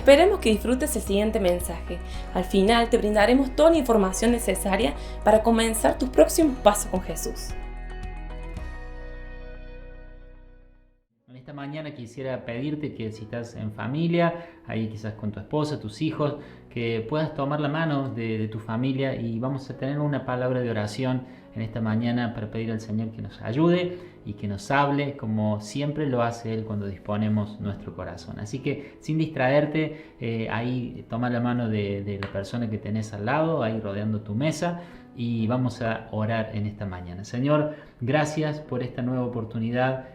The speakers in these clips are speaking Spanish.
Esperemos que disfrutes el siguiente mensaje. Al final te brindaremos toda la información necesaria para comenzar tu próximo paso con Jesús. Esta mañana quisiera pedirte que si estás en familia, ahí quizás con tu esposa, tus hijos, que puedas tomar la mano de tu familia y vamos a tener una palabra de oración en esta mañana para pedir al Señor que nos ayude y que nos hable como siempre lo hace Él cuando disponemos nuestro corazón. Así que sin distraerte, ahí toma la mano de la persona que tenés al lado, ahí rodeando tu mesa, y vamos a orar en esta mañana. Señor, gracias por esta nueva oportunidad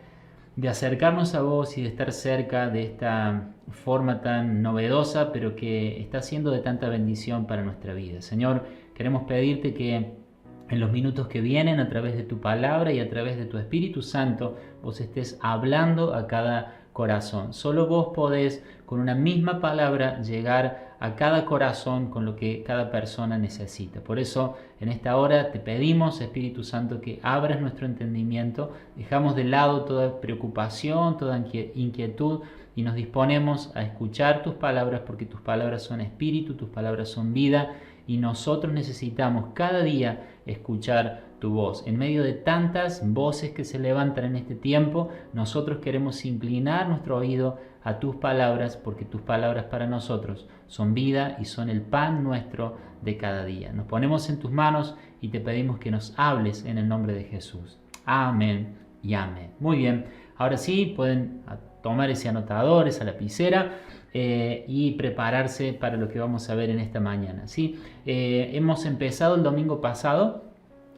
de acercarnos a vos y de estar cerca de esta forma tan novedosa, pero que está siendo de tanta bendición para nuestra vida. Señor, queremos pedirte que en los minutos que vienen, a través de tu palabra y a través de tu Espíritu Santo, vos estés hablando a cada corazón. Solo vos podés, con una misma palabra, llegar a cada corazón con lo que cada persona necesita. Por eso, en esta hora te pedimos, Espíritu Santo, que abras nuestro entendimiento, dejamos de lado toda preocupación, toda inquietud y nos disponemos a escuchar tus palabras, porque tus palabras son espíritu, tus palabras son vida, y nosotros necesitamos cada día escuchar tu voz. En medio de tantas voces que se levantan en este tiempo, nosotros queremos inclinar nuestro oído a tus palabras, porque tus palabras para nosotros son vida y son el pan nuestro de cada día. Nos ponemos en tus manos y te pedimos que nos hables en el nombre de Jesús. Amén y amén. Muy bien, ahora sí pueden tomar ese anotador, esa lapicera, y prepararse para lo que vamos a ver en esta mañana, ¿sí? Hemos empezado el domingo pasado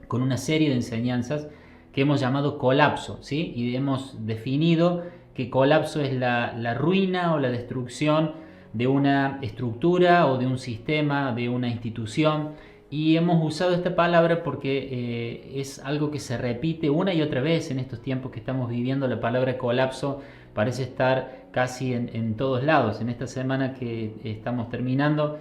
con una serie de enseñanzas que hemos llamado colapso, ¿sí? Y hemos definido que colapso es la ruina o la destrucción de una estructura o de un sistema, de una institución. Y hemos usado esta palabra porque es algo que se repite una y otra vez en estos tiempos que estamos viviendo. La palabra colapso parece estar casi en todos lados. En esta semana que estamos terminando,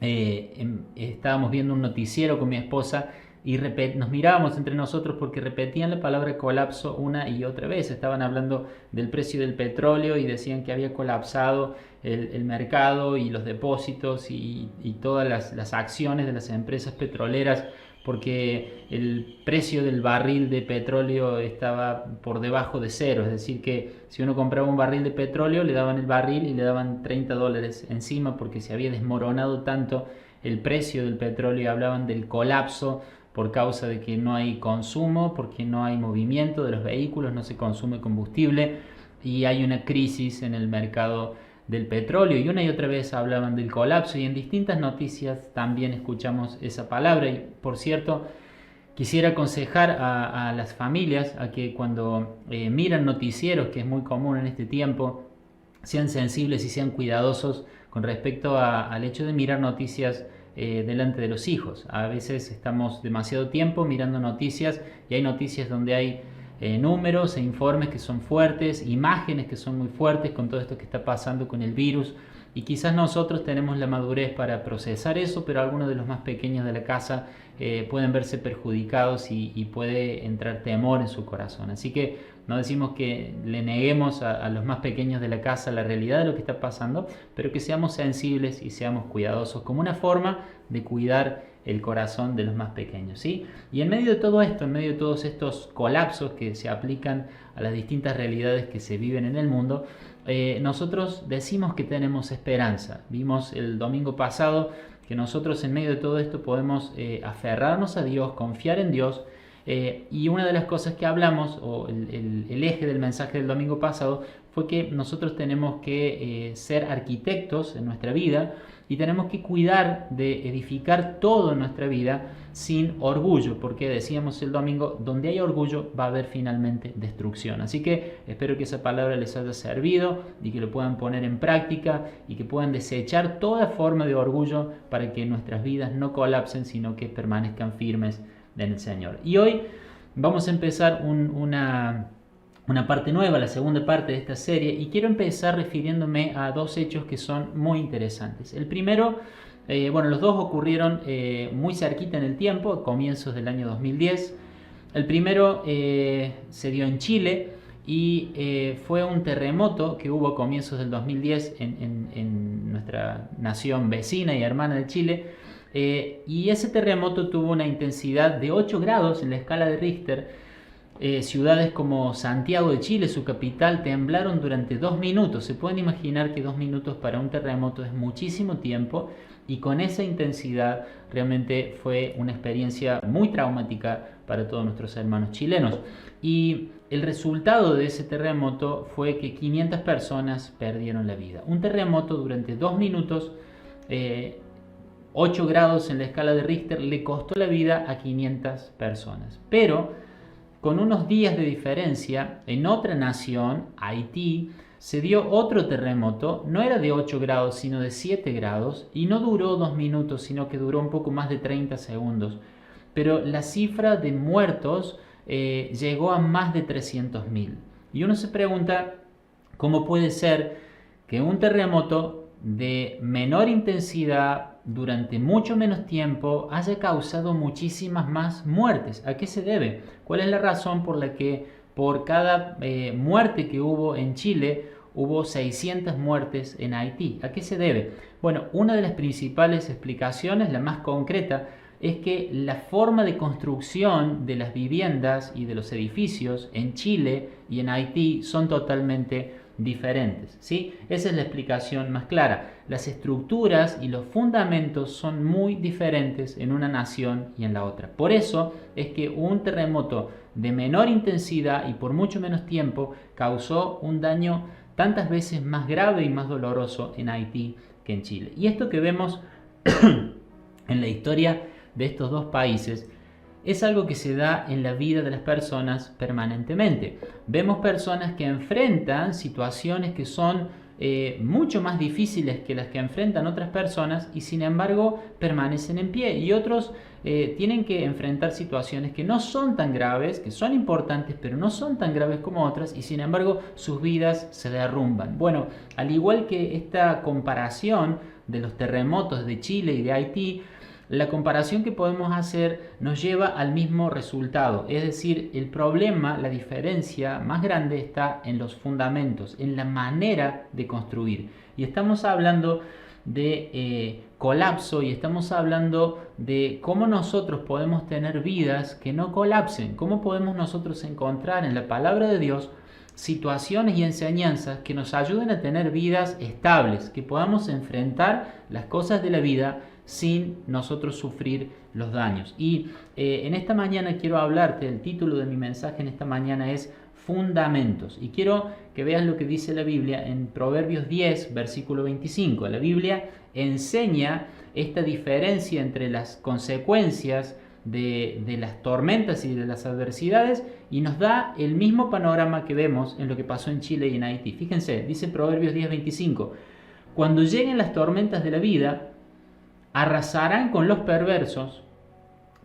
estábamos viendo un noticiero con mi esposa y nos mirábamos entre nosotros porque repetían la palabra colapso una y otra vez. Estaban hablando del precio del petróleo y decían que había colapsado el mercado y los depósitos y todas las acciones de las empresas petroleras, porque el precio del barril de petróleo estaba por debajo de cero. Es decir, que si uno compraba un barril de petróleo, le daban el barril y le daban $30 encima, porque se había desmoronado tanto el precio del petróleo. Hablaban del colapso por causa de que no hay consumo, porque no hay movimiento de los vehículos, no se consume combustible y hay una crisis en el mercado del petróleo. Y una y otra vez hablaban del colapso, y en distintas noticias también escuchamos esa palabra. Y por cierto, quisiera aconsejar a las familias a que cuando miran noticieros, que es muy común en este tiempo, sean sensibles y sean cuidadosos con respecto al hecho de mirar noticias delante de los hijos. A veces estamos demasiado tiempo mirando noticias, y hay noticias donde hay números e informes que son fuertes, imágenes que son muy fuertes con todo esto que está pasando con el virus, y quizás nosotros tenemos la madurez para procesar eso, pero algunos de los más pequeños de la casa pueden verse perjudicados y puede entrar temor en su corazón. Así que no decimos que le neguemos a los más pequeños de la casa la realidad de lo que está pasando, pero que seamos sensibles y seamos cuidadosos como una forma de cuidar el corazón de los más pequeños, ¿sí? Y en medio de todo esto, en medio de todos estos colapsos que se aplican a las distintas realidades que se viven en el mundo, nosotros decimos que tenemos esperanza. Vimos el domingo pasado que nosotros en medio de todo esto podemos aferrarnos a Dios, confiar en Dios, y una de las cosas que hablamos, o el eje del mensaje del domingo pasado, fue que nosotros tenemos que ser arquitectos en nuestra vida, y tenemos que cuidar de edificar todo en nuestra vida sin orgullo, porque decíamos el domingo, donde hay orgullo va a haber finalmente destrucción. Así que espero que esa palabra les haya servido y que lo puedan poner en práctica y que puedan desechar toda forma de orgullo para que nuestras vidas no colapsen, sino que permanezcan firmes en el Señor. Y hoy vamos a empezar una parte nueva, la segunda parte de esta serie, y quiero empezar refiriéndome a dos hechos que son muy interesantes. El primero, los dos ocurrieron muy cerquita en el tiempo, a comienzos del año 2010. El primero se dio en Chile, y fue un terremoto que hubo a comienzos del 2010 en nuestra nación vecina y hermana de Chile, y ese terremoto tuvo una intensidad de 8 grados en la escala de Richter. Ciudades como Santiago de Chile, su capital, temblaron durante 2 minutos. Se pueden imaginar que 2 minutos para un terremoto es muchísimo tiempo, y con esa intensidad realmente fue una experiencia muy traumática para todos nuestros hermanos chilenos. Y el resultado de ese terremoto fue que 500 personas perdieron la vida. Un terremoto durante 2 minutos, 8 grados en la escala de Richter, le costó la vida a 500 personas. Pero con unos días de diferencia, en otra nación, Haití, se dio otro terremoto. No era de 8 grados, sino de 7 grados, y no duró 2 minutos, sino que duró un poco más de 30 segundos. Pero la cifra de muertos llegó a más de 300.000. Y uno se pregunta, ¿cómo puede ser que un terremoto de menor intensidad durante mucho menos tiempo haya causado muchísimas más muertes? ¿A qué se debe? ¿Cuál es la razón por la que por cada muerte que hubo en Chile hubo 600 muertes en Haití? ¿A qué se debe? Bueno, una de las principales explicaciones, la más concreta, es que la forma de construcción de las viviendas y de los edificios en Chile y en Haití son totalmente diferentes, ¿sí? Esa es la explicación más clara. Las estructuras y los fundamentos son muy diferentes en una nación y en la otra. Por eso es que un terremoto de menor intensidad y por mucho menos tiempo causó un daño tantas veces más grave y más doloroso en Haití que en Chile. Y esto que vemos en la historia de estos dos países es algo que se da en la vida de las personas permanentemente. Vemos personas que enfrentan situaciones que son mucho más difíciles que las que enfrentan otras personas, y sin embargo permanecen en pie, y otros tienen que enfrentar situaciones que no son tan graves, que son importantes pero no son tan graves como otras, y sin embargo sus vidas se derrumban. Bueno, al igual que esta comparación de los terremotos de Chile y de Haití, la comparación que podemos hacer nos lleva al mismo resultado. Es decir, el problema, la diferencia más grande está en los fundamentos, en la manera de construir. Y estamos hablando de colapso, y estamos hablando de cómo nosotros podemos tener vidas que no colapsen, cómo podemos nosotros encontrar en la palabra de Dios situaciones y enseñanzas que nos ayuden a tener vidas estables, que podamos enfrentar las cosas de la vida sin nosotros sufrir los daños. Y en esta mañana quiero hablarte, el título de mi mensaje en esta mañana es Fundamentos, y quiero que veas lo que dice la Biblia en Proverbios 10, versículo 25. La Biblia enseña esta diferencia entre las consecuencias de las tormentas y de las adversidades, y nos da el mismo panorama que vemos en lo que pasó en Chile y en Haití. Fíjense, dice Proverbios 10, 25: cuando lleguen las tormentas de la vida, arrasarán con los perversos,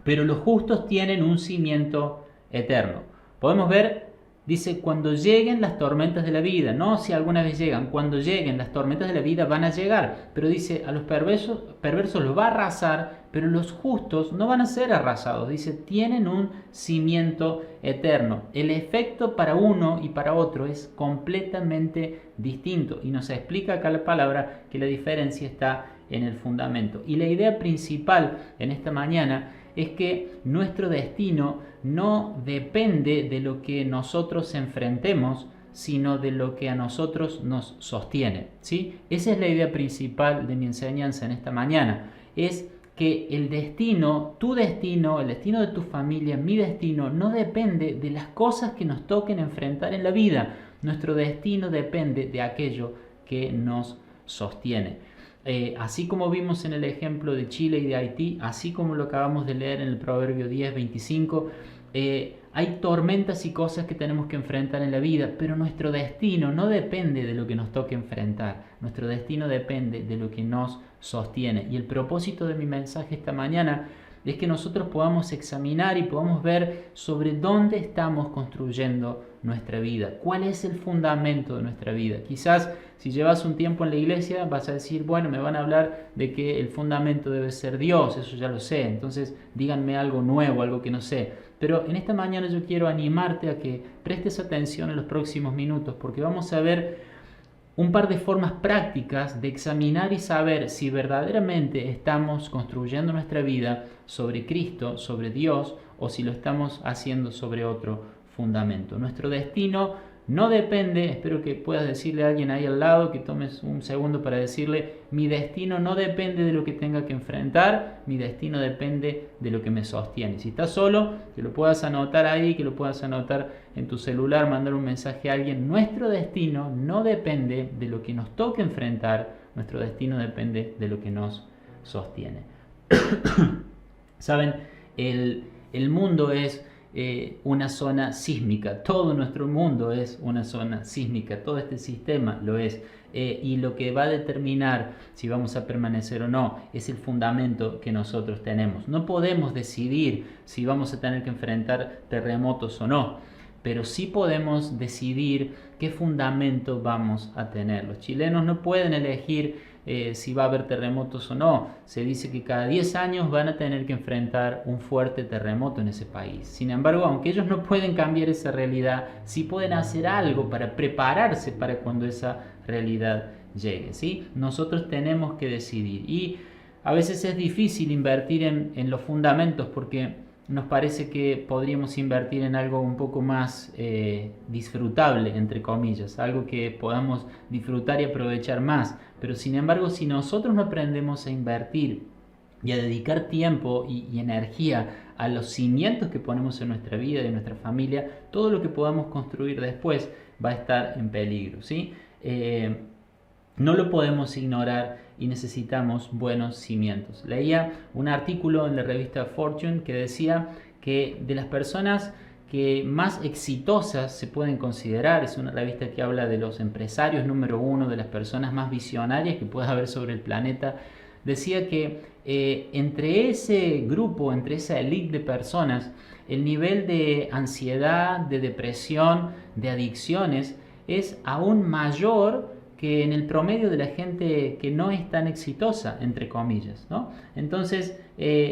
pero los justos tienen un cimiento eterno. Podemos ver, dice, cuando lleguen las tormentas de la vida, no si alguna vez llegan, cuando lleguen las tormentas de la vida van a llegar, pero dice, a los perversos los va a arrasar, pero los justos no van a ser arrasados. Dice, tienen un cimiento eterno. El efecto para uno y para otro es completamente distinto, y nos explica acá la palabra que la diferencia está en el fundamento. Y la idea principal en esta mañana es que nuestro destino no depende de lo que nosotros enfrentemos, sino de lo que a nosotros nos sostiene, ¿sí? Esa es la idea principal de mi enseñanza en esta mañana. Es que el destino, tu destino, el destino de tu familia, mi destino, no depende de las cosas que nos toquen enfrentar en la vida. Nuestro destino depende de aquello que nos sostiene. Así como vimos en el ejemplo de Chile y de Haití, así como lo acabamos de leer en el Proverbio 10, 25, hay tormentas y cosas que tenemos que enfrentar en la vida, pero nuestro destino no depende de lo que nos toque enfrentar. Nuestro destino depende de lo que nos sostiene. Y el propósito de mi mensaje esta mañana es que nosotros podamos examinar y podamos ver sobre dónde estamos construyendo nuestra vida, cuál es el fundamento de nuestra vida. Quizás si llevas un tiempo en la iglesia vas a decir, bueno, me van a hablar de que el fundamento debe ser Dios, eso ya lo sé, entonces díganme algo nuevo, algo que no sé. Pero en esta mañana yo quiero animarte a que prestes atención en los próximos minutos, porque vamos a ver un par de formas prácticas de examinar y saber si verdaderamente estamos construyendo nuestra vida sobre Cristo, sobre Dios, o si lo estamos haciendo sobre otro fundamento. Nuestro destino no depende, espero que puedas decirle a alguien ahí al lado, que tomes un segundo para decirle, mi destino no depende de lo que tenga que enfrentar, mi destino depende de lo que me sostiene. Si estás solo, que lo puedas anotar ahí, que lo puedas anotar en tu celular, mandar un mensaje a alguien. Nuestro destino no depende de lo que nos toque enfrentar, nuestro destino depende de lo que nos sostiene. Saben, el mundo es una zona sísmica, todo nuestro mundo es una zona sísmica, todo este sistema lo es, y lo que va a determinar si vamos a permanecer o no es el fundamento que nosotros tenemos. No podemos decidir si vamos a tener que enfrentar terremotos o no, pero sí podemos decidir qué fundamento vamos a tener. Los chilenos no pueden elegir si va a haber terremotos o no. Se dice que cada 10 años van a tener que enfrentar un fuerte terremoto en ese país. Sin embargo, aunque ellos no pueden cambiar esa realidad, sí pueden hacer algo para prepararse para cuando esa realidad llegue, ¿sí? Nosotros tenemos que decidir, y a veces es difícil invertir en los fundamentos porque nos parece que podríamos invertir en algo un poco más disfrutable, entre comillas, algo que podamos disfrutar y aprovechar más. Pero sin embargo, si nosotros no aprendemos a invertir y a dedicar tiempo y energía a los cimientos que ponemos en nuestra vida y en nuestra familia, todo lo que podamos construir después va a estar en peligro, ¿sí? No lo podemos ignorar y necesitamos buenos cimientos. Leía un artículo en la revista Fortune que decía que de las personas que más exitosas se pueden considerar, es una revista que habla de los empresarios número uno, de las personas más visionarias que pueda haber sobre el planeta, decía que entre ese grupo, entre esa elite de personas, el nivel de ansiedad, de depresión, de adicciones es aún mayor que en el promedio de la gente que no es tan exitosa, entre comillas, ¿no? Entonces,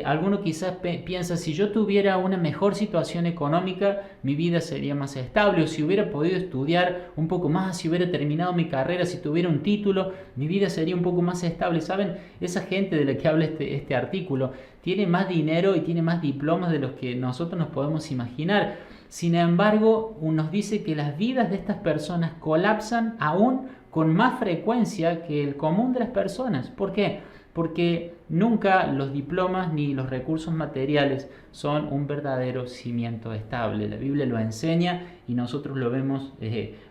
alguno quizás piensa, si yo tuviera una mejor situación económica, mi vida sería más estable, o si hubiera podido estudiar un poco más, si hubiera terminado mi carrera, si tuviera un título, mi vida sería un poco más estable. ¿Saben? Esa gente de la que habla este artículo tiene más dinero y tiene más diplomas de los que nosotros nos podemos imaginar. Sin embargo, nos dice que las vidas de estas personas colapsan aún con más frecuencia que el común de las personas. ¿Por qué? Porque nunca los diplomas ni los recursos materiales son un verdadero cimiento estable. La Biblia lo enseña y nosotros lo vemos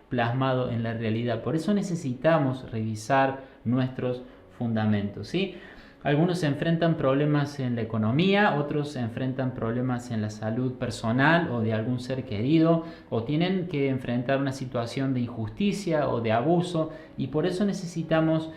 plasmado en la realidad. Por eso necesitamos revisar nuestros fundamentos, ¿sí? Algunos se enfrentan problemas en la economía, otros se enfrentan problemas en la salud personal o de algún ser querido, o tienen que enfrentar una situación de injusticia o de abuso, y por eso necesitamos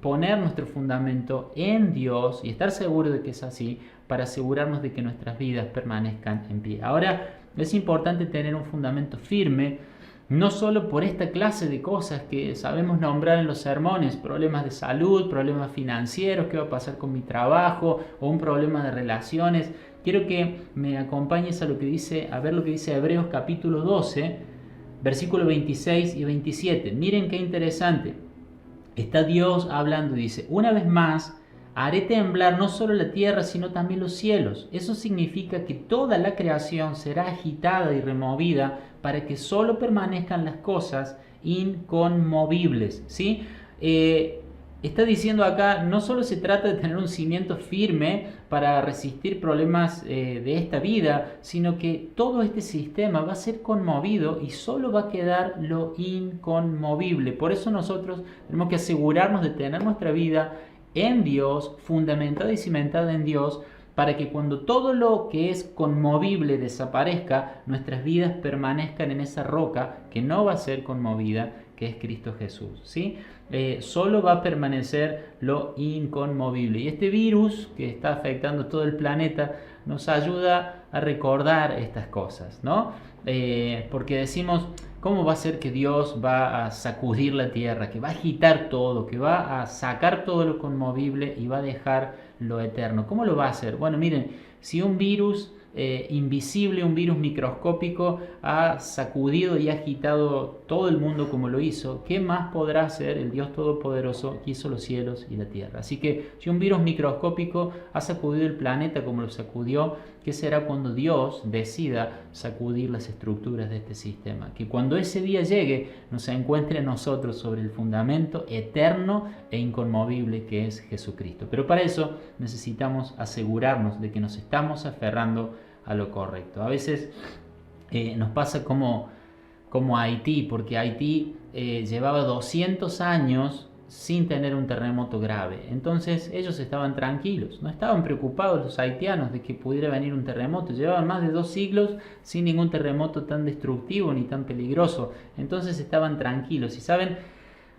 poner nuestro fundamento en Dios y estar seguros de que es así, para asegurarnos de que nuestras vidas permanezcan en pie. Ahora, es importante tener un fundamento firme, no solo por esta clase de cosas que sabemos nombrar en los sermones, problemas de salud, problemas financieros, qué va a pasar con mi trabajo, o un problema de relaciones. Quiero que me acompañes a ver lo que dice Hebreos capítulo 12, versículo 26 y 27. Miren qué interesante. Está Dios hablando y dice, una vez más, haré temblar no solo la tierra, sino también los cielos. Eso significa que toda la creación será agitada y removida para que solo permanezcan las cosas inconmovibles, ¿sí? Está diciendo acá, no solo se trata de tener un cimiento firme para resistir problemas de esta vida, sino que todo este sistema va a ser conmovido y solo va a quedar lo inconmovible. Por eso nosotros tenemos que asegurarnos de tener nuestra vida en Dios, fundamentada y cimentada en Dios, para que cuando todo lo que es conmovible desaparezca, nuestras vidas permanezcan en esa roca que no va a ser conmovida, que es Cristo Jesús, ¿sí? Solo va a permanecer lo inconmovible. Y este virus que está afectando todo el planeta nos ayuda a recordar estas cosas, ¿no? Porque decimos, ¿cómo va a ser que Dios va a sacudir la tierra, que va a agitar todo, que va a sacar todo lo conmovible y va a dejar lo eterno? ¿Cómo lo va a hacer? Bueno, miren, si un virus invisible, un virus microscópico ha sacudido y ha agitado todo el mundo como lo hizo, ¿qué más podrá hacer el Dios Todopoderoso que hizo los cielos y la tierra? Así que si un virus microscópico ha sacudido el planeta como lo sacudió, ¿qué será cuando Dios decida sacudir las estructuras de este sistema? Que cuando ese día llegue nos encuentre a nosotros sobre el fundamento eterno e inconmovible que es Jesucristo. Pero para eso necesitamos asegurarnos de que nos estamos aferrando a lo correcto. A veces nos pasa como Haití, porque Haití llevaba 200 años sin tener un terremoto grave. Entonces ellos estaban tranquilos, no estaban preocupados los haitianos de que pudiera venir un terremoto. Llevaban más de 2 siglos sin ningún terremoto tan destructivo ni tan peligroso. Entonces estaban tranquilos. Y saben,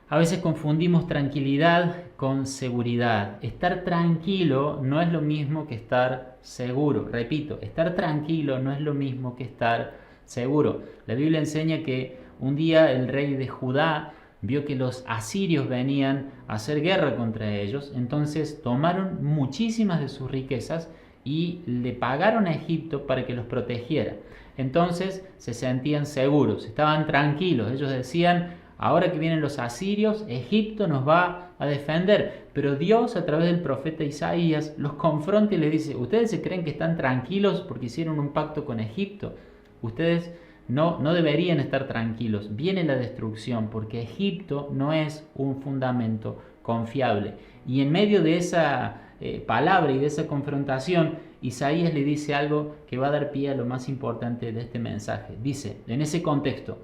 a veces confundimos tranquilidad con seguridad. Estar tranquilo no es lo mismo que estar seguro. Repito, estar tranquilo no es lo mismo que estar seguro. La Biblia enseña que un día el rey de Judá vio que los asirios venían a hacer guerra contra ellos. Entonces tomaron muchísimas de sus riquezas y le pagaron a Egipto para que los protegiera. Entonces se sentían seguros, estaban tranquilos. Ellos decían, ahora que vienen los asirios, Egipto nos va a defender. Pero Dios, a través del profeta Isaías, los confronta y les dice, ¿ustedes se creen que están tranquilos porque hicieron un pacto con Egipto? Ustedes no deberían estar tranquilos. Viene la destrucción porque Egipto no es un fundamento confiable. Y en medio de esa palabra y de esa confrontación, Isaías le dice algo que va a dar pie a lo más importante de este mensaje. Dice, en ese contexto,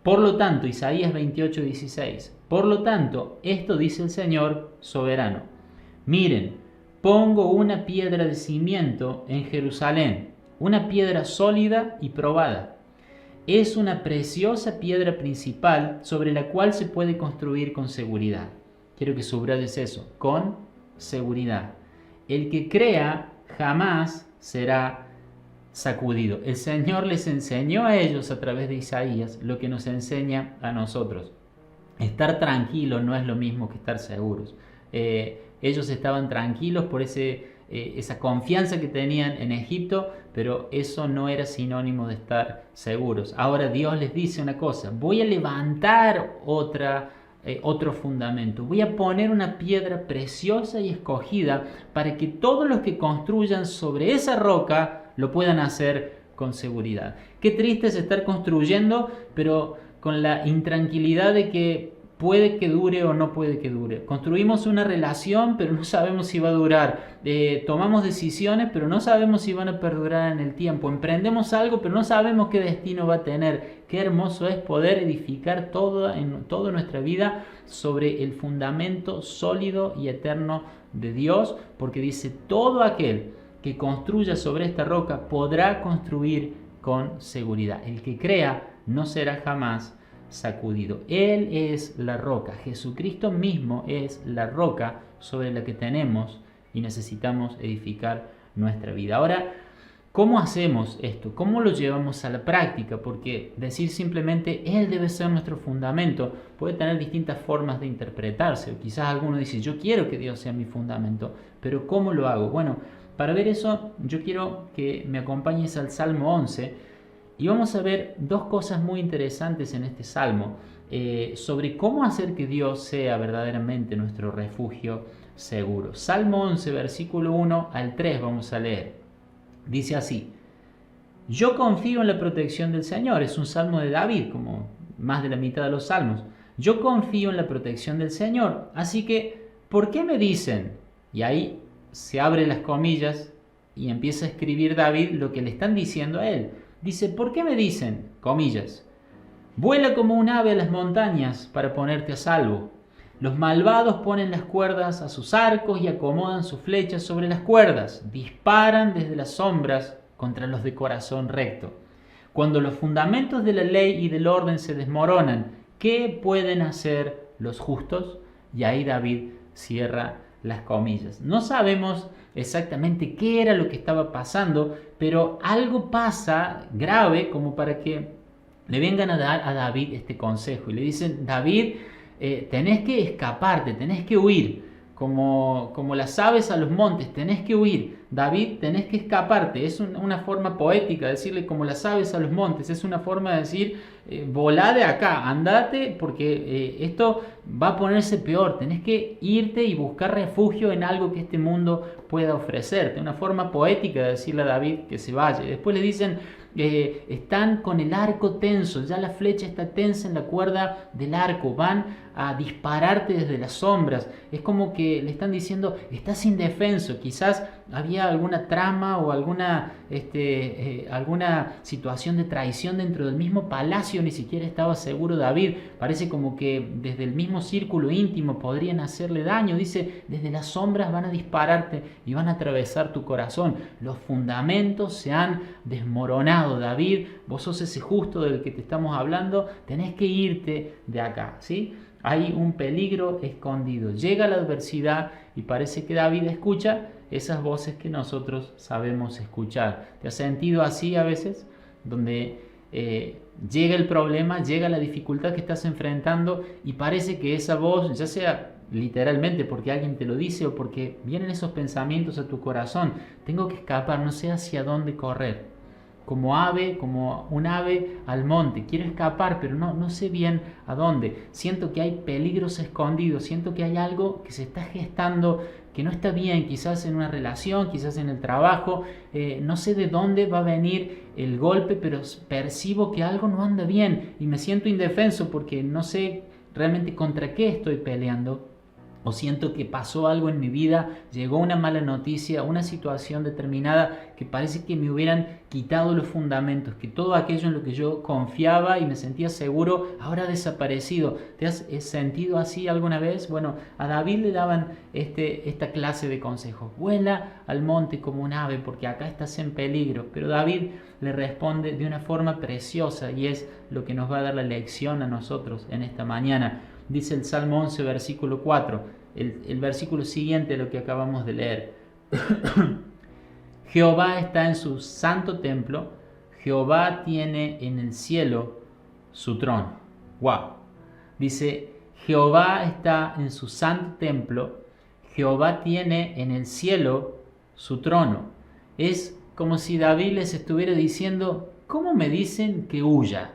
por lo tanto, Isaías 28:16, por lo tanto, esto dice el Señor soberano. Miren, pongo una piedra de cimiento en Jerusalén, una piedra sólida y probada. Es una preciosa piedra principal sobre la cual se puede construir con seguridad. Quiero que subrayes eso, con seguridad. El que crea jamás será sacudido. El Señor les enseñó a ellos a través de Isaías lo que nos enseña a nosotros. Estar tranquilo no es lo mismo que estar seguros. Ellos estaban tranquilos por esa confianza que tenían en Egipto, pero eso no era sinónimo de estar seguros. Ahora Dios les dice una cosa, voy a levantar otro fundamento, voy a poner una piedra preciosa y escogida para que todos los que construyan sobre esa roca lo puedan hacer con seguridad. Qué triste es estar construyendo, pero con la intranquilidad de que puede que dure o no puede que dure. Construimos una relación, pero no sabemos si va a durar. Tomamos decisiones, pero no sabemos si van a perdurar en el tiempo. Emprendemos algo, pero no sabemos qué destino va a tener. Qué hermoso es poder edificar toda nuestra vida sobre el fundamento sólido y eterno de Dios, porque dice, todo aquel que construya sobre esta roca podrá construir con seguridad. El que crea no será jamás sacudido. Él es la roca. Jesucristo mismo es la roca sobre la que tenemos y necesitamos edificar nuestra vida. Ahora, ¿cómo hacemos esto? ¿Cómo lo llevamos a la práctica? Porque decir simplemente Él debe ser nuestro fundamento puede tener distintas formas de interpretarse. O quizás alguno dice, yo quiero que Dios sea mi fundamento, pero ¿cómo lo hago? Bueno, para ver eso, yo quiero que me acompañes al Salmo 11 y vamos a ver dos cosas muy interesantes en este Salmo sobre cómo hacer que Dios sea verdaderamente nuestro refugio seguro. Salmo 11, versículo 1 al 3 vamos a leer. Dice así, yo confío en la protección del Señor. Es un salmo de David, como más de la mitad de los salmos. Yo confío en la protección del Señor. Así que, ¿por qué me dicen? Y ahí se abren las comillas y empieza a escribir David lo que le están diciendo a él. Dice, ¿por qué me dicen? Comillas. Vuela como un ave a las montañas para ponerte a salvo. Los malvados ponen las cuerdas a sus arcos y acomodan sus flechas sobre las cuerdas. Disparan desde las sombras contra los de corazón recto. Cuando los fundamentos de la ley y del orden se desmoronan, ¿qué pueden hacer los justos? Y ahí David cierra las comillas. No sabemos exactamente qué era lo que estaba pasando, pero algo pasa grave como para que le vengan a dar a David este consejo y le dicen: David, tenés que escaparte, tenés que huir, como las aves a los montes, tenés que huir. David, tenés que escaparte. Es una forma poética decirle como las aves a los montes, es una forma de decir: volá de acá, andate, porque esto va a ponerse peor, tenés que irte y buscar refugio en algo que este mundo pueda ofrecerte. Una forma poética de decirle a David que se vaya. Después le dicen: están con el arco tenso, ya la flecha está tensa en la cuerda del arco, van a dispararte desde las sombras. Es como que le están diciendo: estás indefenso. Quizás había alguna trama o alguna situación de traición dentro del mismo palacio, ni siquiera estaba seguro David. Parece como que desde el mismo círculo íntimo podrían hacerle daño. Dice: desde las sombras van a dispararte y van a atravesar tu corazón. Los fundamentos se han desmoronado. David, vos sos ese justo del que te estamos hablando, tenés que irte de acá, ¿sí? Hay un peligro escondido. Llega la adversidad y parece que David escucha esas voces que nosotros sabemos escuchar. ¿Te has sentido así a veces? Donde llega el problema, llega la dificultad que estás enfrentando y parece que esa voz, ya sea literalmente porque alguien te lo dice o porque vienen esos pensamientos a tu corazón: tengo que escapar, no sé hacia dónde correr. Como un ave al monte, quiero escapar, pero no sé bien a dónde. Siento que hay peligros escondidos, siento que hay algo que se está gestando que no está bien, quizás en una relación, quizás en el trabajo. No sé de dónde va a venir el golpe, pero percibo que algo no anda bien y me siento indefenso porque no sé realmente contra qué estoy peleando. O siento que pasó algo en mi vida, llegó una mala noticia, una situación determinada que parece que me hubieran quitado los fundamentos, que todo aquello en lo que yo confiaba y me sentía seguro ahora ha desaparecido. ¿Te has sentido así alguna vez? Bueno, a David le daban esta clase de consejos: vuela al monte como un ave porque acá estás en peligro. Pero David le responde de una forma preciosa y es lo que nos va a dar la lección a nosotros en esta mañana. Dice el Salmo 11, versículo 4, el versículo siguiente a lo que acabamos de leer. Jehová está en su santo templo, Jehová tiene en el cielo su trono. ¡Wow! Dice: Jehová está en su santo templo, Jehová tiene en el cielo su trono. Es como si David les estuviera diciendo: ¿cómo me dicen que huya?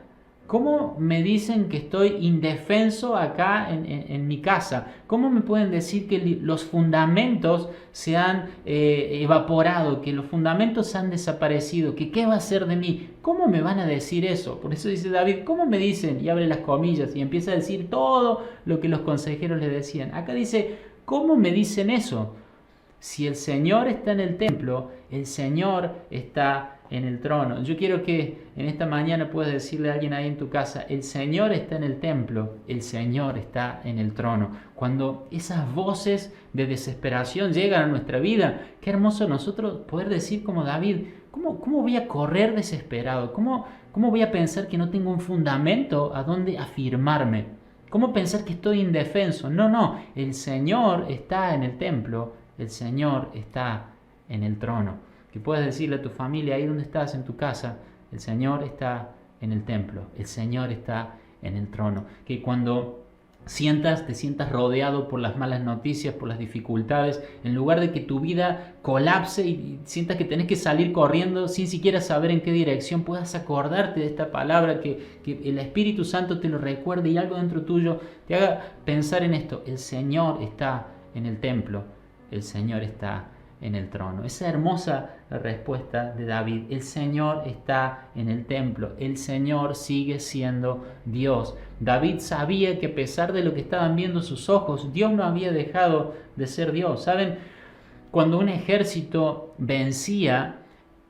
¿Cómo me dicen que estoy indefenso acá en mi casa? ¿Cómo me pueden decir que los fundamentos se han evaporado, que los fundamentos se han desaparecido, que qué va a ser de mí? ¿Cómo me van a decir eso? Por eso dice David: ¿cómo me dicen? Y abre las comillas y empieza a decir todo lo que los consejeros le decían. Acá dice: ¿cómo me dicen eso? Si el Señor está en el templo, el Señor está en el trono. Yo quiero que en esta mañana puedas decirle a alguien ahí en tu casa: el Señor está en el templo, el Señor está en el trono. Cuando esas voces de desesperación llegan a nuestra vida, qué hermoso nosotros poder decir como David: ¿cómo voy a correr desesperado? ¿Cómo voy a pensar que no tengo un fundamento a donde afirmarme? ¿Cómo pensar que estoy indefenso? No, el Señor está en el templo, el Señor está en el trono. Que puedas decirle a tu familia ahí donde estás en tu casa: el Señor está en el templo, el Señor está en el trono. Que cuando te sientas rodeado por las malas noticias, por las dificultades, en lugar de que tu vida colapse y sientas que tenés que salir corriendo sin siquiera saber en qué dirección, puedas acordarte de esta palabra, que el Espíritu Santo te lo recuerde y algo dentro tuyo te haga pensar en esto: el Señor está en el templo, el Señor está en el trono. Esa hermosa respuesta de David: el Señor está en el templo, el Señor sigue siendo Dios. David sabía que a pesar de lo que estaban viendo sus ojos, Dios no había dejado de ser Dios. ¿Saben? Cuando un ejército vencía,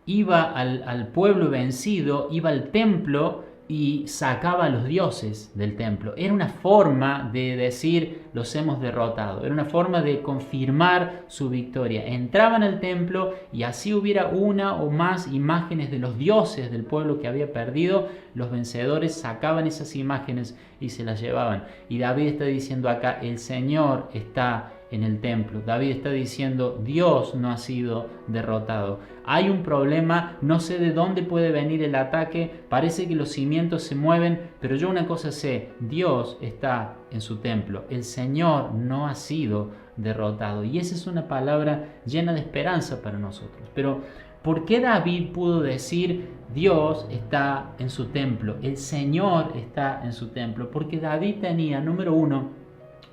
iba al pueblo vencido, iba al templo y sacaba a los dioses del templo. Era una forma de decir, los hemos derrotado. Era una forma de confirmar su victoria. Entraban al templo y así hubiera una o más imágenes de los dioses del pueblo que había perdido, los vencedores sacaban esas imágenes y se las llevaban. Y David está diciendo acá, el Señor está en el templo. David está diciendo, Dios no ha sido derrotado. Hay un problema, no sé de dónde puede venir el ataque, parece que los cimientos se mueven, pero yo una cosa sé, Dios está en su templo. El Señor no ha sido derrotado. Y esa es una palabra llena de esperanza para nosotros. Pero ¿por qué David pudo decir, Dios está en su templo? El Señor está en su templo. Porque David tenía, número uno,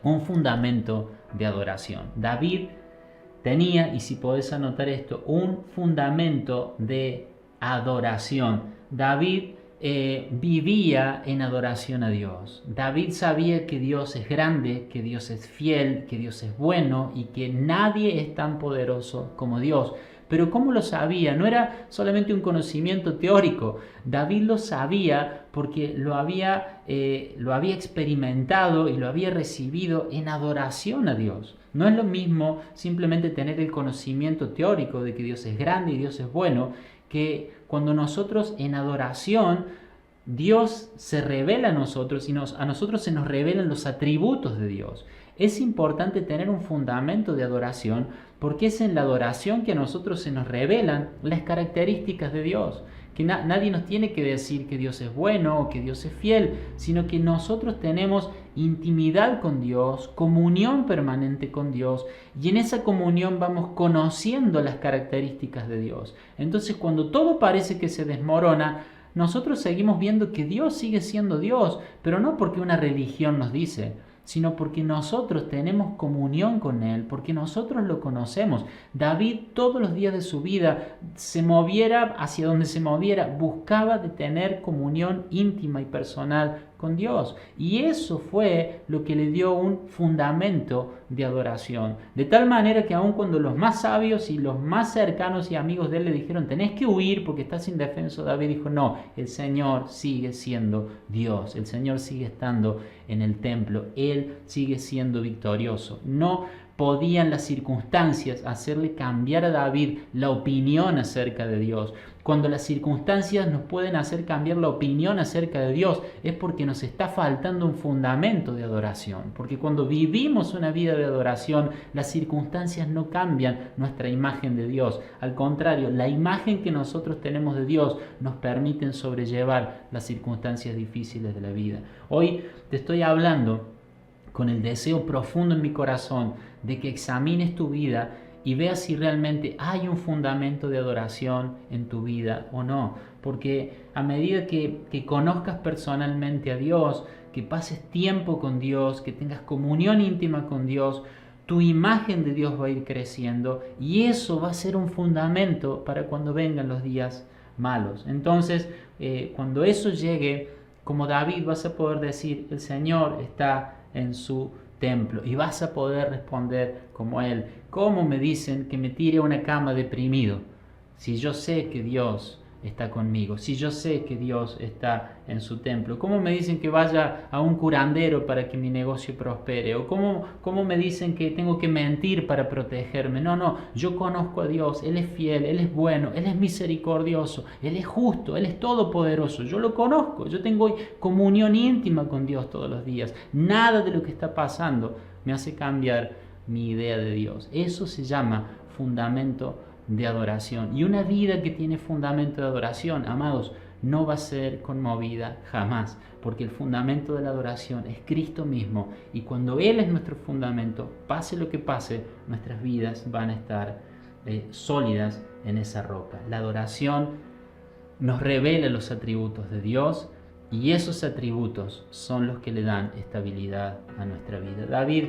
un fundamento de adoración. David tenía, y si podés anotar esto, un fundamento de adoración. David vivía en adoración a Dios. David sabía que Dios es grande, que Dios es fiel, que Dios es bueno y que nadie es tan poderoso como Dios. Pero ¿cómo lo sabía? No era solamente un conocimiento teórico. David lo sabía porque lo había experimentado y lo había recibido en adoración a Dios. No es lo mismo simplemente tener el conocimiento teórico de que Dios es grande y Dios es bueno, que cuando nosotros en adoración Dios se revela a nosotros y a nosotros se nos revelan los atributos de Dios. Es importante tener un fundamento de adoración porque es en la adoración que a nosotros se nos revelan las características de Dios. Que nadie nos tiene que decir que Dios es bueno o que Dios es fiel, sino que nosotros tenemos intimidad con Dios, comunión permanente con Dios, y en esa comunión vamos conociendo las características de Dios. Entonces, cuando todo parece que se desmorona, nosotros seguimos viendo que Dios sigue siendo Dios, pero no porque una religión nos dice, sino porque nosotros tenemos comunión con Él, porque nosotros lo conocemos. David todos los días de su vida, se moviera hacia donde se moviera, buscaba de tener comunión íntima y personal con Dios. Y eso fue lo que le dio un fundamento de adoración. De tal manera que aun cuando los más sabios y los más cercanos y amigos de él le dijeron, tenés que huir porque estás indefenso, David dijo, no, el Señor sigue siendo Dios. El Señor sigue estando en el templo. Él sigue siendo victorioso. No podían las circunstancias hacerle cambiar a David la opinión acerca de Dios. Cuando las circunstancias nos pueden hacer cambiar la opinión acerca de Dios, es porque nos está faltando un fundamento de adoración. Porque cuando vivimos una vida de adoración, las circunstancias no cambian nuestra imagen de Dios. Al contrario, la imagen que nosotros tenemos de Dios nos permite sobrellevar las circunstancias difíciles de la vida. Hoy te estoy hablando con el deseo profundo en mi corazón de que examines tu vida y veas si realmente hay un fundamento de adoración en tu vida o no. Porque a medida que conozcas personalmente a Dios, que pases tiempo con Dios, que tengas comunión íntima con Dios, tu imagen de Dios va a ir creciendo y eso va a ser un fundamento para cuando vengan los días malos. Entonces, cuando eso llegue, como David, vas a poder decir, el Señor está en su templo y vas a poder responder como él. ¿Cómo me dicen que me tire a una cama deprimido si yo sé que Dios está conmigo, si yo sé que Dios está en su templo? ¿Cómo me dicen que vaya a un curandero para que mi negocio prospere? ¿O cómo me dicen que tengo que mentir para protegerme? No, yo conozco a Dios, Él es fiel, Él es bueno, Él es misericordioso, Él es justo, Él es todopoderoso. Yo lo conozco, yo tengo comunión íntima con Dios todos los días. Nada de lo que está pasando me hace cambiar mi idea de Dios. Eso se llama fundamento de adoración. Y una vida que tiene fundamento de adoración, amados, no va a ser conmovida jamás, porque el fundamento de la adoración es Cristo mismo, y cuando Él es nuestro fundamento, pase lo que pase, nuestras vidas van a estar sólidas en esa roca. La adoración nos revela los atributos de Dios, y esos atributos son los que le dan estabilidad a nuestra vida. David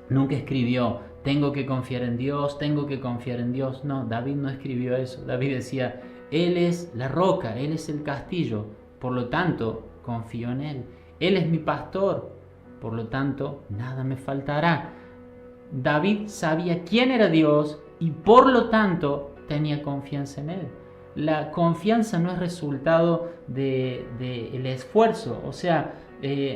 nunca escribió, tengo que confiar en Dios, tengo que confiar en Dios. No, David no escribió eso. David decía, Él es la roca, Él es el castillo, por lo tanto, confío en Él. Él es mi pastor, por lo tanto, nada me faltará. David sabía quién era Dios y por lo tanto tenía confianza en Él. la confianza no es resultado del esfuerzo, o sea,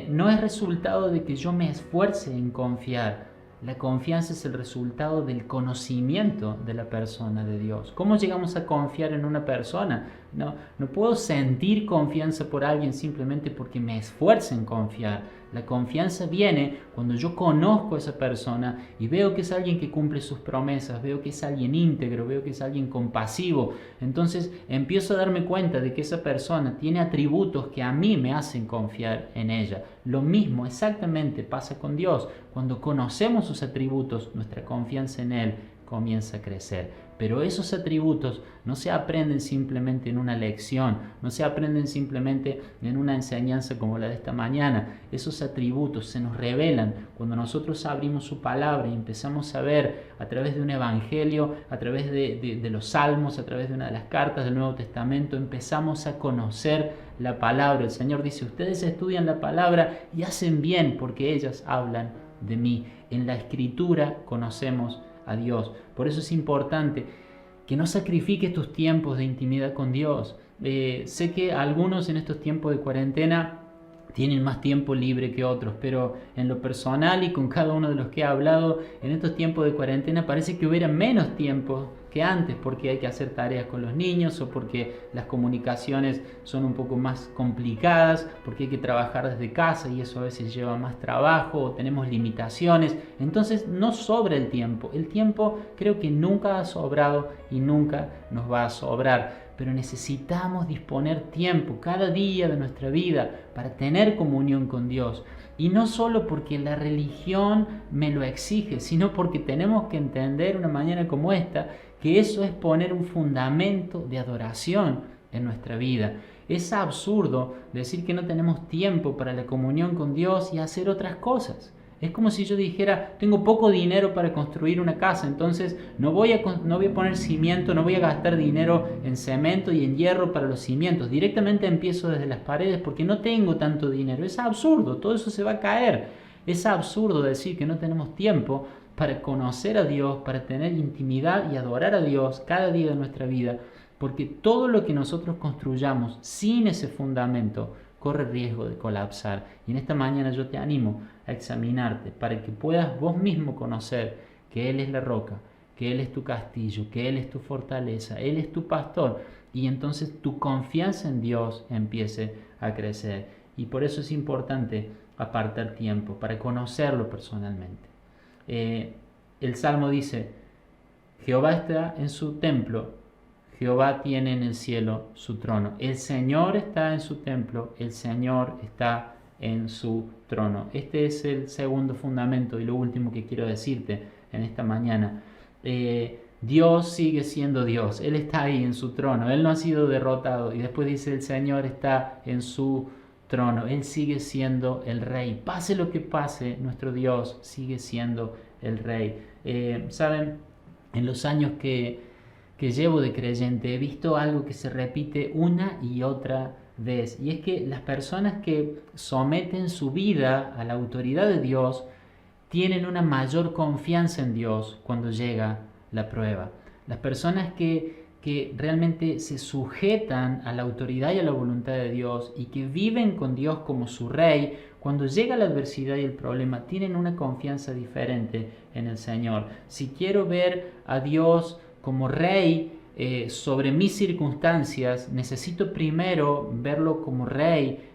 no es resultado de que yo me esfuerce en confiar. La confianza es el resultado del conocimiento de la persona de Dios. ¿Cómo llegamos a confiar en una persona? No puedo sentir confianza por alguien simplemente porque me esfuerce en confiar. La confianza viene cuando yo conozco a esa persona y veo que es alguien que cumple sus promesas, veo que es alguien íntegro, veo que es alguien compasivo. Entonces empiezo a darme cuenta de que esa persona tiene atributos que a mí me hacen confiar en ella. Lo mismo exactamente pasa con Dios. Cuando conocemos sus atributos, nuestra confianza en Él comienza a crecer. Pero esos atributos no se aprenden simplemente en una lección, no se aprenden simplemente en una enseñanza como la de esta mañana. Esos atributos se nos revelan cuando nosotros abrimos su palabra y empezamos a ver a través de un evangelio, a través de los salmos, a través de una de las cartas del Nuevo Testamento, empezamos a conocer la palabra. El Señor dice, ustedes estudian la palabra y hacen bien porque ellas hablan de mí. En la Escritura conocemos a Dios. Por eso es importante que no sacrifiques tus tiempos de intimidad con Dios. Sé que algunos en estos tiempos de cuarentena tienen más tiempo libre que otros, pero en lo personal y con cada uno de los que he hablado, en estos tiempos de cuarentena parece que hubiera menos tiempo que antes, porque hay que hacer tareas con los niños o porque las comunicaciones son un poco más complicadas, porque hay que trabajar desde casa y eso a veces lleva más trabajo o tenemos limitaciones. Entonces no sobra el tiempo. El tiempo creo que nunca ha sobrado y nunca nos va a sobrar. Pero necesitamos disponer tiempo cada día de nuestra vida para tener comunión con Dios. Y no solo porque la religión me lo exige, sino porque tenemos que entender una mañana como esta que eso es poner un fundamento de adoración en nuestra vida. Es absurdo decir que no tenemos tiempo para la comunión con Dios y hacer otras cosas. Es como si yo dijera, tengo poco dinero para construir una casa, entonces no voy a poner cimiento, no voy a gastar dinero en cemento y en hierro para los cimientos. Directamente empiezo desde las paredes porque no tengo tanto dinero. Es absurdo, todo eso se va a caer. Es absurdo decir que no tenemos tiempo para conocer a Dios, para tener intimidad y adorar a Dios cada día de nuestra vida, porque todo lo que nosotros construyamos sin ese fundamento corre riesgo de colapsar. Y en esta mañana yo te animo a examinarte para que puedas vos mismo conocer que Él es la roca, que Él es tu castillo, que Él es tu fortaleza, Él es tu pastor, y entonces tu confianza en Dios empiece a crecer. Y por eso es importante apartar tiempo para conocerlo personalmente. El Salmo dice, Jehová está en su templo, Jehová tiene en el cielo su trono. El Señor está en su templo, el Señor está en su trono. Este es el segundo fundamento y lo último que quiero decirte en esta mañana. Dios sigue siendo Dios, Él está ahí en su trono, Él no ha sido derrotado. Y después dice, el Señor está en su trono, Él sigue siendo el Rey. Pase lo que pase, nuestro Dios sigue siendo el Rey. ¿Saben? En los años que llevo de creyente he visto algo que se repite una y otra vez, y es que las personas que someten su vida a la autoridad de Dios tienen una mayor confianza en Dios cuando llega la prueba. Las personas que realmente se sujetan a la autoridad y a la voluntad de Dios y que viven con Dios como su Rey, cuando llega la adversidad y el problema, tienen una confianza diferente en el Señor. Si quiero ver a Dios como Rey sobre mis circunstancias, necesito primero verlo como Rey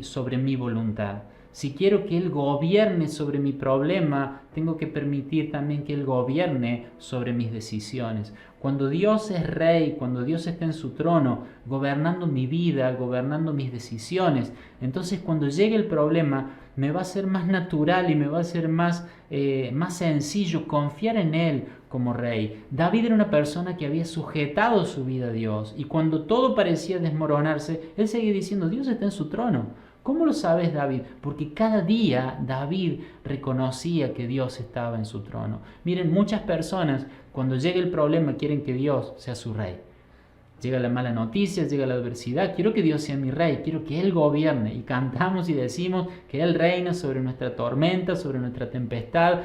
sobre mi voluntad. Si quiero que Él gobierne sobre mi problema, tengo que permitir también que Él gobierne sobre mis decisiones. Cuando Dios es Rey, cuando Dios está en su trono, gobernando mi vida, gobernando mis decisiones, entonces cuando llegue el problema, me va a ser más natural y me va a ser más sencillo confiar en Él como Rey. David era una persona que había sujetado su vida a Dios, y cuando todo parecía desmoronarse, él seguía diciendo, Dios está en su trono. ¿Cómo lo sabes, David? Porque cada día David reconocía que Dios estaba en su trono. Miren, muchas personas cuando llega el problema quieren que Dios sea su Rey. Llega la mala noticia, llega la adversidad, quiero que Dios sea mi Rey, quiero que Él gobierne. Y cantamos y decimos que Él reina sobre nuestra tormenta, sobre nuestra tempestad.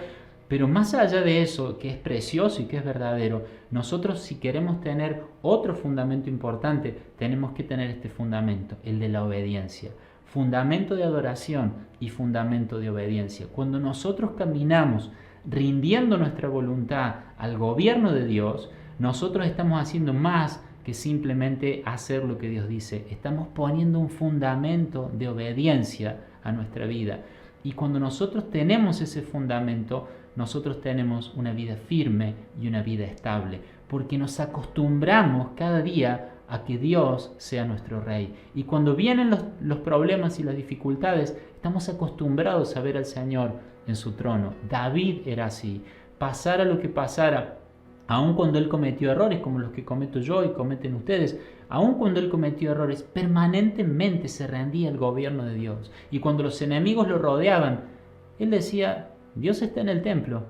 Pero más allá de eso, que es precioso y que es verdadero, nosotros si queremos tener otro fundamento importante, tenemos que tener este fundamento, el de la obediencia. Fundamento de adoración y fundamento de obediencia. Cuando nosotros caminamos rindiendo nuestra voluntad al gobierno de Dios, nosotros estamos haciendo más que simplemente hacer lo que Dios dice. Estamos poniendo un fundamento de obediencia a nuestra vida. Y cuando nosotros tenemos ese fundamento, nosotros tenemos una vida firme y una vida estable, porque nos acostumbramos cada día a que Dios sea nuestro Rey. Y cuando vienen los problemas y las dificultades, estamos acostumbrados a ver al Señor en su trono. David era así. Pasara lo que pasara, aun cuando él cometió errores como los que cometo yo y cometen ustedes, aun cuando él cometió errores, permanentemente se rendía al gobierno de Dios. Y cuando los enemigos lo rodeaban, él decía: Dios está en el templo,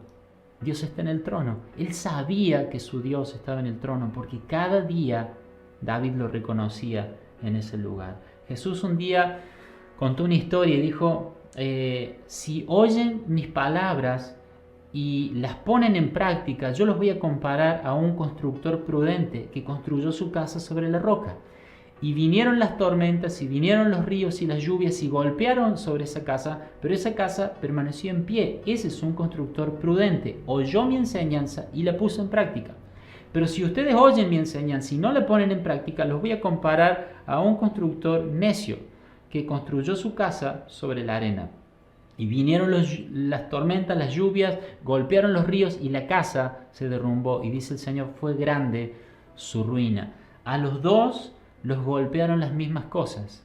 Dios está en el trono. Él sabía que su Dios estaba en el trono porque cada día David lo reconocía en ese lugar. Jesús un día contó una historia y dijo: si oyen mis palabras y las ponen en práctica, yo los voy a comparar a un constructor prudente que construyó su casa sobre la roca. Y vinieron las tormentas, y vinieron los ríos y las lluvias y golpearon sobre esa casa, pero esa casa permaneció en pie. Ese es un constructor prudente. Oyó mi enseñanza y la puso en práctica. Pero si ustedes oyen mi enseñanza y no la ponen en práctica, los voy a comparar a un constructor necio que construyó su casa sobre la arena. Y vinieron las tormentas, las lluvias, golpearon los ríos y la casa se derrumbó. Y dice el Señor: fue grande su ruina. A los dos los golpearon las mismas cosas,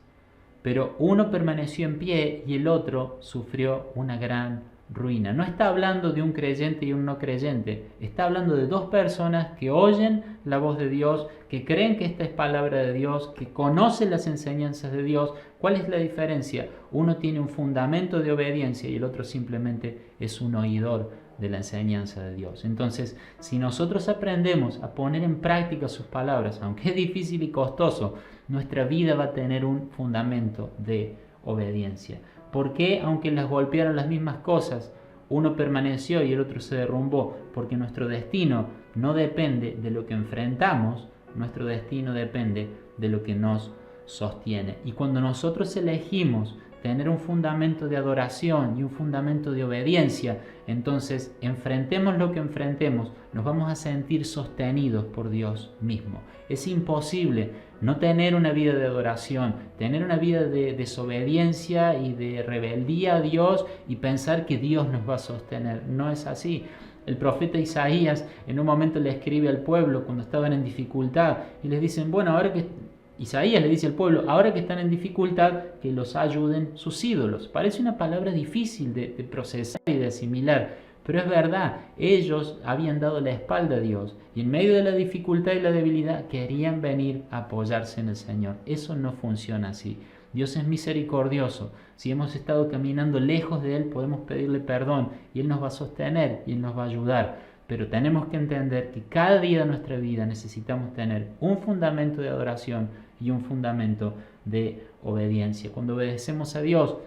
pero uno permaneció en pie y el otro sufrió una gran ruina. No está hablando de un creyente y un no creyente, está hablando de dos personas que oyen la voz de Dios, que creen que esta es palabra de Dios, que conocen las enseñanzas de Dios. ¿Cuál es la diferencia? Uno tiene un fundamento de obediencia y el otro simplemente es un oidor de la enseñanza de Dios. Entonces, si nosotros aprendemos a poner en práctica sus palabras, aunque es difícil y costoso, nuestra vida va a tener un fundamento de obediencia. ¿Por qué, aunque las golpearon las mismas cosas, uno permaneció y el otro se derrumbó? Porque nuestro destino no depende de lo que enfrentamos, nuestro destino depende de lo que nos sostiene. Y cuando nosotros elegimos tener un fundamento de adoración y un fundamento de obediencia, entonces enfrentemos lo que enfrentemos, nos vamos a sentir sostenidos por Dios mismo. Es imposible no tener una vida de adoración, tener una vida de desobediencia y de rebeldía a Dios y pensar que Dios nos va a sostener. No es así. El profeta Isaías en un momento le escribe al pueblo cuando estaban en dificultad y les dicen: bueno, ahora que Isaías le dice al pueblo, ahora que están en dificultad, que los ayuden sus ídolos. Parece una palabra difícil de procesar y de asimilar, pero es verdad, ellos habían dado la espalda a Dios y en medio de la dificultad y la debilidad querían venir a apoyarse en el Señor. Eso no funciona así. Dios es misericordioso. Si hemos estado caminando lejos de Él, podemos pedirle perdón y Él nos va a sostener y Él nos va a ayudar. Pero tenemos que entender que cada día de nuestra vida necesitamos tener un fundamento de adoración y un fundamento de obediencia. Cuando obedecemos a Dios,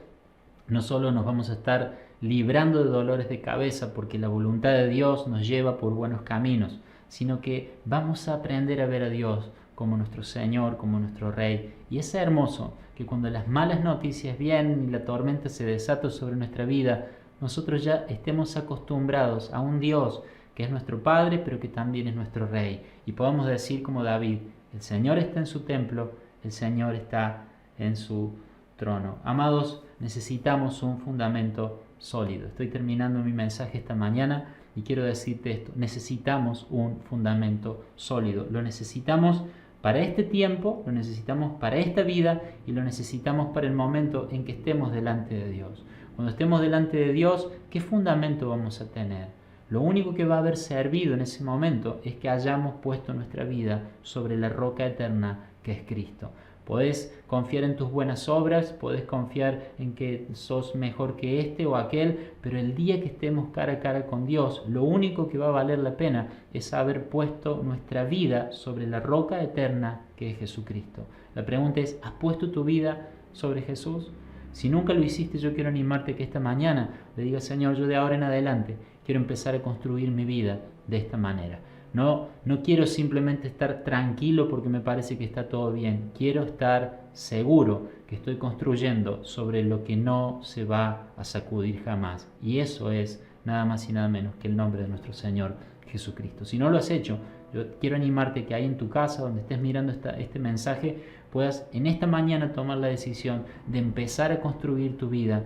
no solo nos vamos a estar librando de dolores de cabeza porque la voluntad de Dios nos lleva por buenos caminos, sino que vamos a aprender a ver a Dios como nuestro Señor, como nuestro Rey. Y es hermoso que cuando las malas noticias vienen y la tormenta se desata sobre nuestra vida, nosotros ya estemos acostumbrados a un Dios que es nuestro Padre, pero que también es nuestro Rey. Y podamos decir como David: el Señor está en su templo, el Señor está en su trono. Amados, necesitamos un fundamento sólido. Estoy terminando mi mensaje esta mañana y quiero decirte esto: necesitamos un fundamento sólido. Lo necesitamos para este tiempo, lo necesitamos para esta vida y lo necesitamos para el momento en que estemos delante de Dios. Cuando estemos delante de Dios, ¿qué fundamento vamos a tener? Lo único que va a haber servido en ese momento es que hayamos puesto nuestra vida sobre la roca eterna que es Cristo. Podés confiar en tus buenas obras, podés confiar en que sos mejor que este o aquel, pero el día que estemos cara a cara con Dios, lo único que va a valer la pena es haber puesto nuestra vida sobre la roca eterna que es Jesucristo. La pregunta es: ¿has puesto tu vida sobre Jesús? Si nunca lo hiciste, yo quiero animarte que esta mañana le digas: Señor, yo de ahora en adelante quiero empezar a construir mi vida de esta manera. No quiero simplemente estar tranquilo porque me parece que está todo bien. Quiero estar seguro que estoy construyendo sobre lo que no se va a sacudir jamás. Y eso es nada más y nada menos que el nombre de nuestro Señor Jesucristo. Si no lo has hecho, yo quiero animarte que ahí en tu casa, donde estés mirando este mensaje, puedas en esta mañana tomar la decisión de empezar a construir tu vida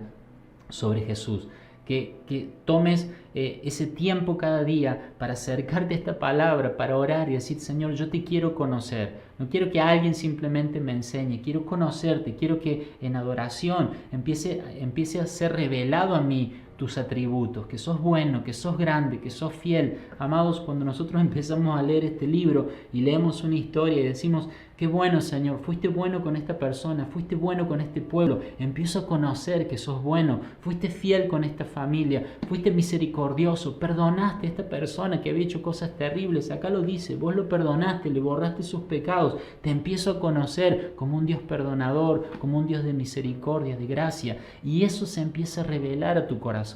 sobre Jesús. Que tomes ese tiempo cada día para acercarte a esta palabra, para orar y decir: Señor, yo te quiero conocer. No quiero que alguien simplemente me enseñe, quiero conocerte, quiero que en adoración empiece a ser revelado a mí tus atributos, que sos bueno, que sos grande, que sos fiel. Amados, cuando nosotros empezamos a leer este libro y leemos una historia y decimos: qué bueno, Señor, fuiste bueno con esta persona, fuiste bueno con este pueblo, empiezo a conocer que sos bueno, fuiste fiel con esta familia, fuiste misericordioso, perdonaste a esta persona que había hecho cosas terribles, acá lo dice, vos lo perdonaste, le borraste sus pecados, te empiezo a conocer como un Dios perdonador, como un Dios de misericordia, de gracia, y eso se empieza a revelar a tu corazón.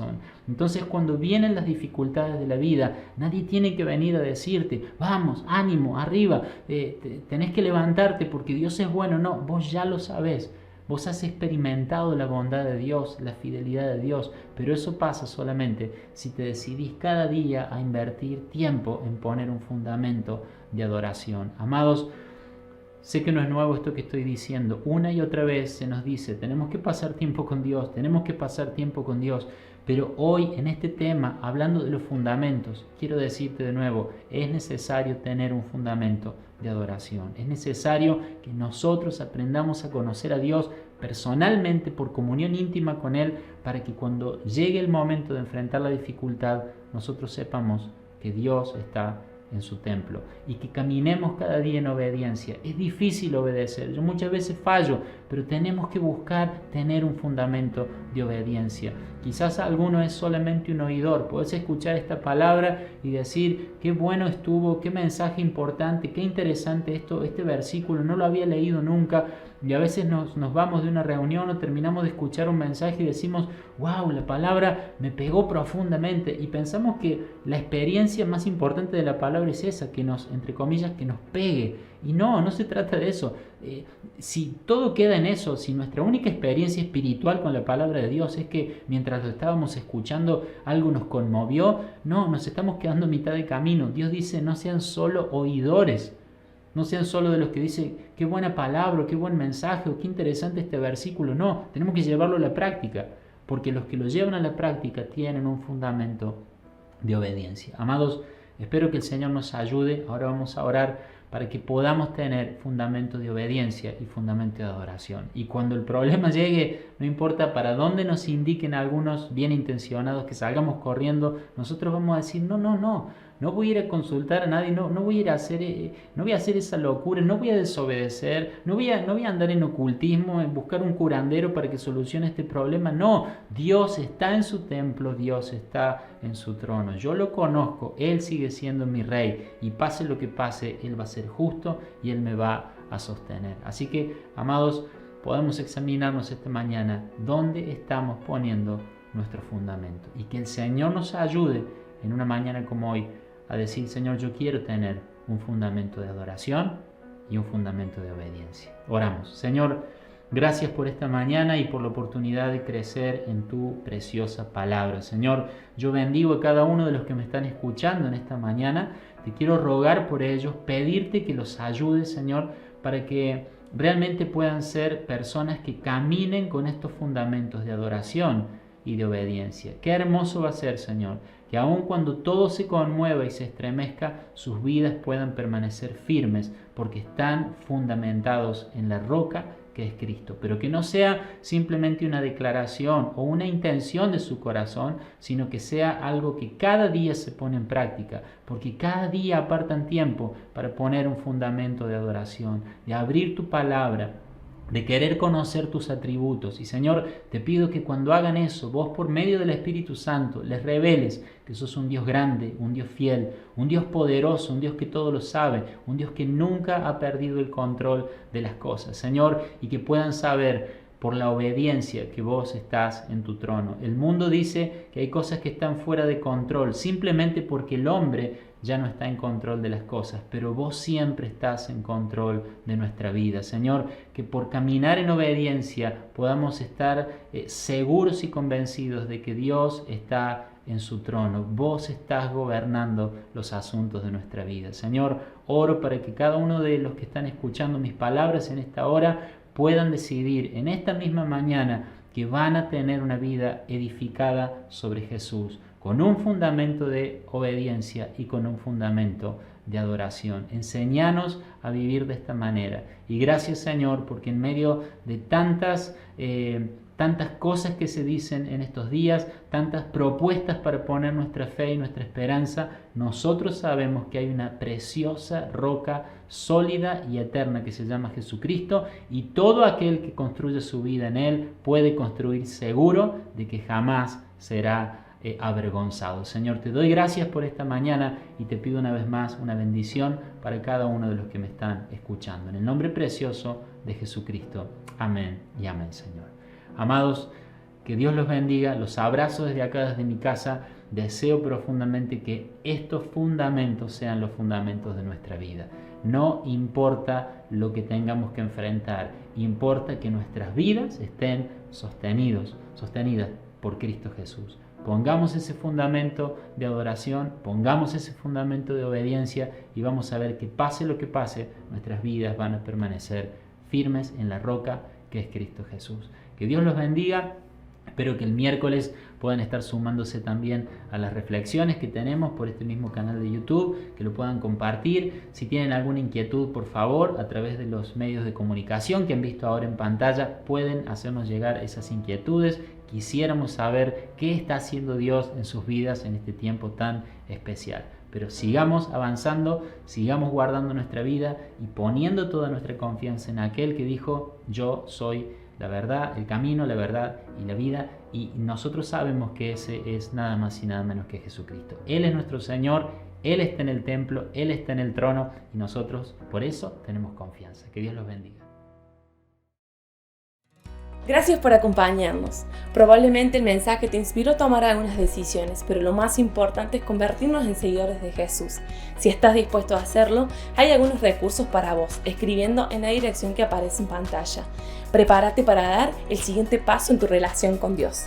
Entonces, cuando vienen las dificultades de la vida, nadie tiene que venir a decirte: vamos, ánimo, arriba, tenés que levantarte porque Dios es bueno. No, vos ya lo sabés. Vos has experimentado la bondad de Dios, la fidelidad de Dios, pero eso pasa solamente si te decidís cada día a invertir tiempo en poner un fundamento de adoración. Amados, sé que no es nuevo esto que estoy diciendo. Una y otra vez se nos dice: tenemos que pasar tiempo con Dios, tenemos que pasar tiempo con Dios. Pero hoy en este tema, hablando de los fundamentos, quiero decirte de nuevo, es necesario tener un fundamento de adoración. Es necesario que nosotros aprendamos a conocer a Dios personalmente, por comunión íntima con Él, para que cuando llegue el momento de enfrentar la dificultad, nosotros sepamos que Dios está en su templo y que caminemos cada día en obediencia. Es difícil obedecer, yo muchas veces fallo, pero tenemos que buscar tener un fundamento de obediencia. Quizás alguno es solamente un oidor, puedes escuchar esta palabra y decir: qué bueno estuvo, qué mensaje importante, qué interesante este versículo, no lo había leído nunca. Y a veces nos vamos de una reunión o terminamos de escuchar un mensaje y decimos: wow, la palabra me pegó profundamente, y pensamos que la experiencia más importante de la palabra es esa, que nos, entre comillas, que nos pegue. Y no se trata de eso. Si todo queda en eso, si nuestra única experiencia espiritual con la palabra de Dios es que mientras lo estábamos escuchando algo nos conmovió, no, nos estamos quedando a mitad de camino. Dios dice: no sean solo oidores, no sean solo de los que dicen: qué buena palabra, qué buen mensaje, o qué interesante este versículo. No, tenemos que llevarlo a la práctica, porque los que lo llevan a la práctica tienen un fundamento de obediencia. Amados, espero que el Señor nos ayude. Ahora vamos a orar para que podamos tener fundamento de obediencia y fundamento de adoración. Y cuando el problema llegue, no importa para dónde nos indiquen algunos bien intencionados que salgamos corriendo, nosotros vamos a decir: no voy a ir a consultar a nadie, no voy a hacer esa locura, no voy a desobedecer, no voy a andar en ocultismo, en buscar un curandero para que solucione este problema. No, Dios está en su templo, Dios está en su trono. Yo lo conozco, Él sigue siendo mi rey, y pase lo que pase, Él va a ser justo y Él me va a sostener. Así que, amados, podemos examinarnos esta mañana dónde estamos poniendo nuestro fundamento, y que el Señor nos ayude en una mañana como hoy a decir: Señor, yo quiero tener un fundamento de adoración y un fundamento de obediencia. Oramos. Señor, gracias por esta mañana y por la oportunidad de crecer en tu preciosa palabra. Señor, yo bendigo a cada uno de los que me están escuchando en esta mañana. Te quiero rogar por ellos, pedirte que los ayudes, Señor, para que realmente puedan ser personas que caminen con estos fundamentos de adoración y de obediencia. Qué hermoso va a ser, Señor, que aun cuando todo se conmueva y se estremezca, sus vidas puedan permanecer firmes, porque están fundamentados en la roca que es Cristo. Pero que no sea simplemente una declaración o una intención de su corazón, sino que sea algo que cada día se pone en práctica, porque cada día apartan tiempo para poner un fundamento de adoración, de abrir tu palabra, de querer conocer tus atributos. Y Señor, te pido que cuando hagan eso, vos por medio del Espíritu Santo les reveles que sos un Dios grande, un Dios fiel, un Dios poderoso, un Dios que todo lo sabe, un Dios que nunca ha perdido el control de las cosas, Señor, y que puedan saber por la obediencia que vos estás en tu trono. El mundo dice que hay cosas que están fuera de control, simplemente porque el hombre ya no está en control de las cosas, pero vos siempre estás en control de nuestra vida. Señor, que por caminar en obediencia podamos estar seguros y convencidos de que Dios está en su trono. Vos estás gobernando los asuntos de nuestra vida. Señor, oro para que cada uno de los que están escuchando mis palabras en esta hora puedan decidir en esta misma mañana que van a tener una vida edificada sobre Jesús, con un fundamento de obediencia y con un fundamento de adoración. Enséñanos a vivir de esta manera. Y gracias, Señor, porque en medio de tantas cosas que se dicen en estos días, tantas propuestas para poner nuestra fe y nuestra esperanza, nosotros sabemos que hay una preciosa roca sólida y eterna que se llama Jesucristo, y todo aquel que construye su vida en Él puede construir seguro de que jamás será avergonzado. Señor, te doy gracias por esta mañana y te pido una vez más una bendición para cada uno de los que me están escuchando. En el nombre precioso de Jesucristo. Amén y amén, Señor. Amados, que Dios los bendiga. Los abrazo desde acá, desde mi casa. Deseo profundamente que estos fundamentos sean los fundamentos de nuestra vida. No importa lo que tengamos que enfrentar, importa que nuestras vidas estén sostenidas por Cristo Jesús. Pongamos ese fundamento de adoración, pongamos ese fundamento de obediencia y vamos a ver que pase lo que pase, nuestras vidas van a permanecer firmes en la roca que es Cristo Jesús. Que Dios los bendiga. Espero que el miércoles puedan estar sumándose también a las reflexiones que tenemos por este mismo canal de YouTube, que lo puedan compartir. Si tienen alguna inquietud, por favor, a través de los medios de comunicación que han visto ahora en pantalla, pueden hacernos llegar esas inquietudes. Quisiéramos saber qué está haciendo Dios en sus vidas en este tiempo tan especial. Pero sigamos avanzando, sigamos guardando nuestra vida y poniendo toda nuestra confianza en aquel que dijo: yo soy la verdad, el camino, la verdad y la vida, y nosotros sabemos que ese es nada más y nada menos que Jesucristo. Él es nuestro Señor, Él está en el templo, Él está en el trono y nosotros por eso tenemos confianza. Que Dios los bendiga. Gracias por acompañarnos. Probablemente el mensaje te inspiró a tomar algunas decisiones, pero lo más importante es convertirnos en seguidores de Jesús. Si estás dispuesto a hacerlo, hay algunos recursos para vos, escribiendo en la dirección que aparece en pantalla. Prepárate para dar el siguiente paso en tu relación con Dios.